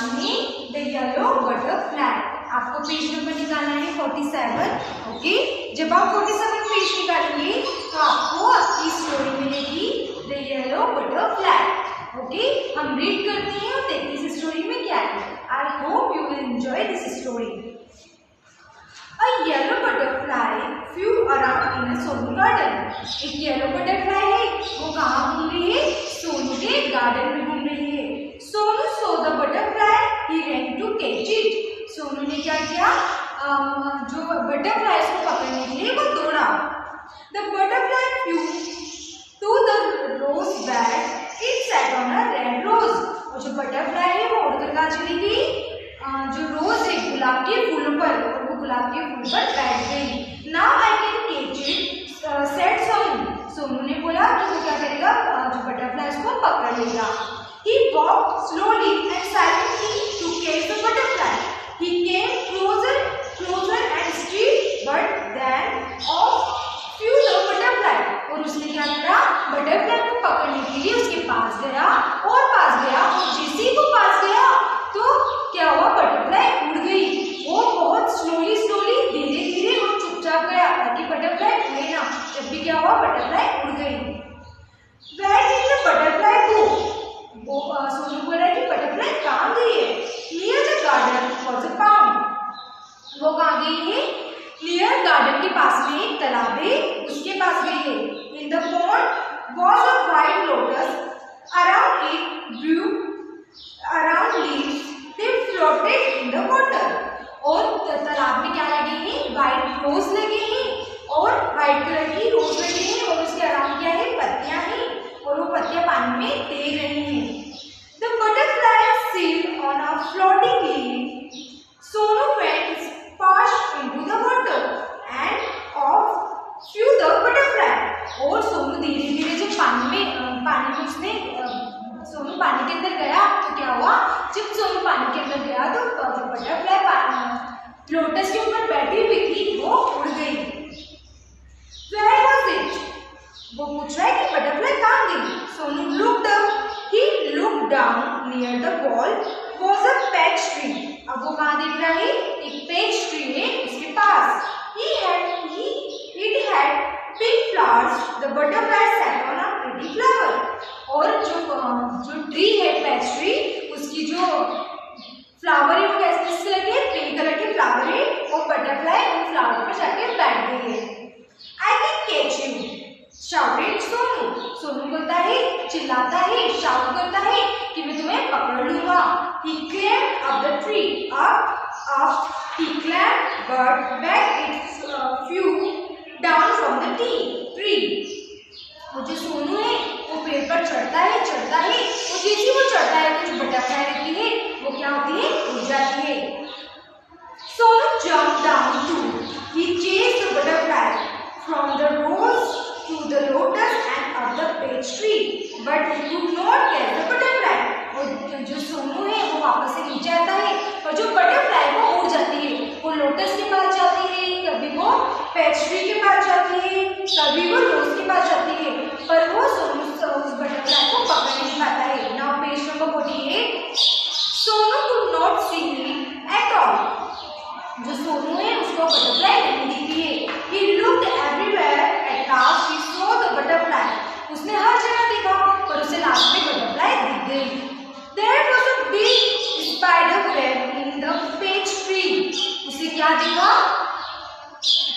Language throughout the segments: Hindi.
examining the yellow butterfly. आपको पेज नंबर निकालना है 47. ओके, जब आप 47 पेज निकालेंगे तो आपको आपकी स्टोरी मिलेगी द येलो बटरफ्लाई. ओके, हम रीड करते हैं और देखते हैं इस स्टोरी में क्या है. I hope you will enjoy this story. A yellow butterfly flew around in a Sonu garden. एक येलो बटरफ्लाई है, वो कहाँ घूम रही है? सोनू के गार्डन में घूम रही है. Sonu saw the butterfly, he ran to catch it. Sonu ने क्या किया? जो बटरफ्लाई को पकड़ने के लिए वो दौड़ा. The butterfly flew to the rose bed. It sat on a red rose. और जो बटरफ्लाई है वो उड़कर कहाँ चली गई? जो रोज है गुलाब के फूलों पर, और वो गुलाब के फूल पर बैठ गई. Now I can catch it, said Sonu. Sonu ने बोला कि वो क्या करेगा? जो बटरफ्लाई उसको पकड़ लेगा. He walked slowly and silently to catch the butterfly. He came closer and still, but then off flew the butterfly. और उसने क्या करा? बटरफ्लाई को पकड़ने के लिए उसके पास गया और जैसे ही वो पास गया तो क्या हुआ? बटरफ्लाई उड़ गई. वो बहुत स्लोली धीरे और चुपचाप गया ताकि बटरफ्लाई उड़े ना. जब भी क्या हुआ? बटरफ्लाई उड़ गई. Where did the butterfly go? वो सोनू बोल रहा है कि बटरफ्लाई कहाँ गई है? Near the garden was a pond. वो कहाँ गई है? Near garden के पास में एक तालाब है, उसके पास गई है. In the pond was a white lotus. Around it grew around leaves. They floated in the water. और तालाब में क्या लगे हैं? व्हाइट रोज लगे हैं और व्हाइट कलर की रोज लगे हैं और उसके अराउंड क्या है? पत्तियां हैं और वो पत्तियां पानी में तैर रही हैं. The butterfly sailed on a floating leaf. Sonu went fast into the water and off flew the butterfly. और सोनू धीरे जब पानी में उसने सोनू पानी के अंदर गया तो क्या हुआ? जब सोनू पानी के अंदर गया तो बटरफ्लाई लोटस के ऊपर बैठी हुई थी, वो उड़ गई. Where was it? वो पूछ रहा है कि बटरफ्लाई कहाँ गई? Sonu looked up. He looked down. Near the wall was a peach tree. अब वो कहाँ देख रहा है? एक peach tree है उसके पास. It had pink flowers. The butterfly sat on a pretty flower. और जो ट्री है peach tree, उसकी जो फ्लावर है वो किस कलर के? पिंक कलर के फ्लावर है और बटरफ्लाई उन फ्लावर पर जाके बैठ गई है. I can catch you, shouted Sonu. Sonu बोलता है, चिल्लाता है, शाउट करता है कि मैं तुम्हें पकड़ लूंगा. He climbed up the tree, up. He climbed, but back it flew down from the tree. वो जो सोनू है वो पेड़ पर चढ़ता है और जैसे वो चढ़ता है तो जो बटरफ्लाई रहती है वो क्या होती है? उड़ जाती है. Sonu jumped down too. He chased the butterfly from the rose to the lotus and up the peach tree, but he could not catch the butterfly. और जो सोनू है वो वापस से नीचे आता है और जो बटरफ्लाई वो उड़ जाती है. वो लोटस के पास जाती है, कभी वो पेच ट्री के पास जाती है, कभी वो रोज के पास जाती है, पर वो सोनू उस बटरफ्लाई को पकड़ नहीं पाता है. Now page number 48. Sonu could not see it at all. जो सोनू है उसको बटरफ्लाई नहीं दिखती है. He looked everywhere. At last he saw the butterfly. उसने हर जगह देखा पर उसे लास्ट में बटरफ्लाई दिख गई. There was a big spider web in the peach tree. उसे क्या दिखा?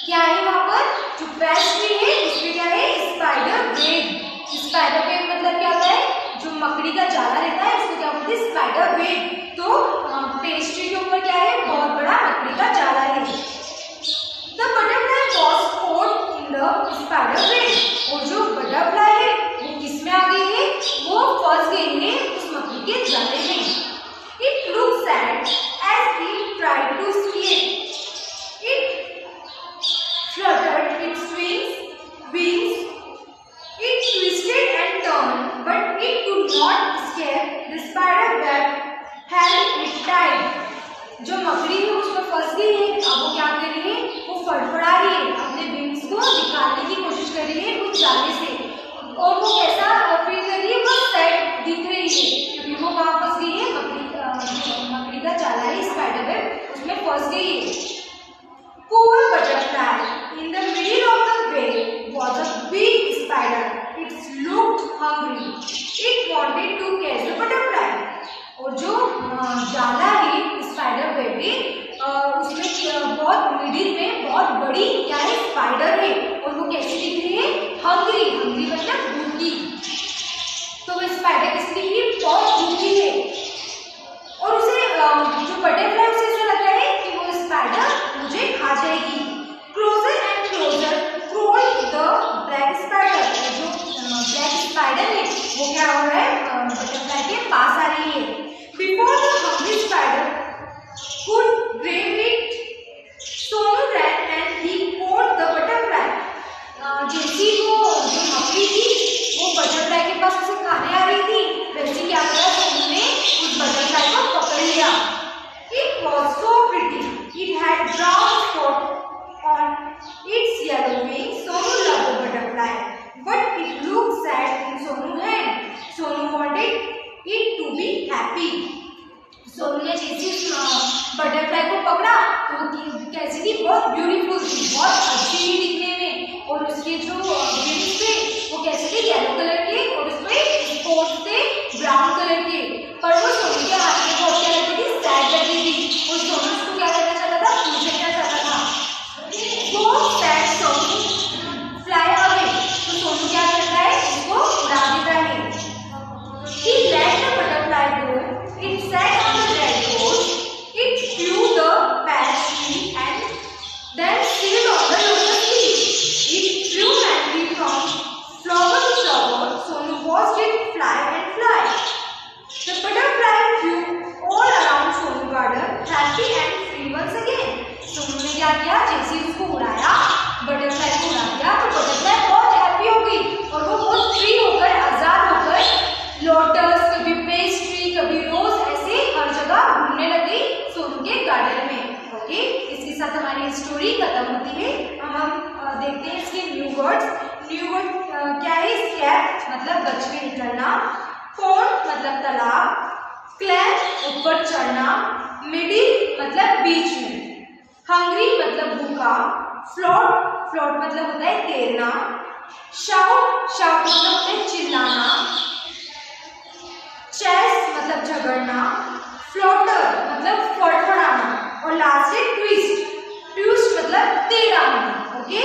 क्या है वहाँ पर? जो peach tree है उसमें क्या है? Spider web. स्पाइडर वेब मतलब क्या होता है? जो मकड़ी का जाला रहता है उसको क्या बोलते हैं? Spider web. तो peach tree के ऊपर क्या है? बहुत बड़ा मकड़ी का जाला है. The butterfly was caught in the spider web. और जो बटरफ्लाई है वो किसमें आ गई है? वो फंस गई है उस मकड़ी के जाले में. It looked sad as he tried to escape. It fluttered its wings. It twisted and turned, but it could not escape. The spider web held it tight. जो मकड़ी है उसमें फंस गई है. अब वो क्या कर रही है? वो फड़फड़ा रही है, अपने विंग्स को निकालने की कोशिश कर रही है उस जाले से. और वो कैसा फील कर रही है? वो सेट दिख रही है क्योंकि वो कहाँ फंस गई है? मकड़ी फंस गई है। Poor butterfly. In the middle of the way was a big spider. It looked hungry. It wanted to catch the butterfly. और जो जाला है स्पाइडर वेब में, उसमें बहुत मिडिल में बहुत बड़ी क्या है स्पाइडर है, और वो कैसी दिख रही है? हंग्री। हंग्री मतलब भूखी। तो वो स्पाइडर किस दिख रही है? बहुत भूखी है। और उसे जो बटरफ्लाई उसे ऐसा लग रहा है कि वो स्पाइडर मुझे खा जाएगी। Closer and closer crawled the black spider. जो ब्लैक स्पाइडर है वो क्या हो रहा है? बटरफ्लाई के पास आ रही है। Before the hungry spider could grab it, Sonu ran and he caught the butterfly. जैसी वो जो मकड़ी थी वो बटरफ्लाई के पास उसे खाने आ रही थी, वैसे क्या करा सोनू ने उस बटरफ्लाई को पकड़ लिया। It was so pretty. It had brown spot on its yellow wings. Sonu loved the butterfly, but it looked sad in Sonu's hand. Sonu wanted it to be happy. Sonu ने जैसे बटरफ्लाई को पकड़ा तो कैसी थी? बहुत ब्यूटीफुल थी, बहुत अच्छी थी दिखने में, और उसके जो विंग्स थे वो कैसे थे? येलो कलर के, और उसमें स्पॉट्स थे ब्राउन कलर के। पर वो सोनू के हाथ में बहुत क्या लगती थी? सैड लगी थी। और सोनू उसको क्या करना चाहता था? पूछना चाहता था। वो सैड सोनू फ्लाई अवे। तो सोनू क्या करता है? उसको उड़ा देता है। He let the butterfly go. It sat on the red rose. It flew the patch tree and then stayed on the lotus leaf. It flew madly from flower to flower. Sonu watched it fly and fly. The butterfly flew all around Sonu garden, happy and free once again. Sonu ने क्या किया? जैसे उसको उड़ाया, बटरफ्लाई को उड़ा दिया, तो बटरफ्लाई बहुत हैप्पी हो गई और वो बहुत फ्री होकर, आजाद होकर लोटस, कभी पेस्ट्री, कभी रोज, ऐसे हर जगह घूमने लगी सोनू के गार्डन में। ओके, इसके साथ हमारी स्टोरी खत्म होती है। हम देखते हैं इसके न्यू वर्ड्स। न्यू वर्ड क्या है? स्कैप मतलब बच के निकलना, पॉन्ड मतलब तालाब, क्लैम ऊपर चढ़ना, मिडिल मतलब बीच में, हंग्री मतलब भूखा, फ्लोट फ्लोट मतलब होता है तैरना, शाउट शाउट मतलब होता है चिल्लाना, चेस मतलब झगड़ना, फ्लोटर मतलब फड़फड़ाना, और लास्ट है ट्विस्ट। ट्विस्ट मतलब टेढ़ा होना। ओके,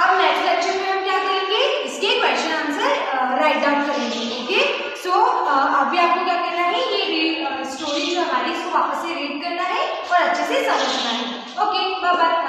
अब नेक्स्ट लेक्चर में हम क्या करेंगे? इसके क्वेश्चन आंसर राइट डाउन करेंगे। ओके, सो अभी आपको क्या करना है? ये स्टोरी जो हमारी इसको वापस से रीड करना है और अच्छे से समझना है। Okay, bye bye.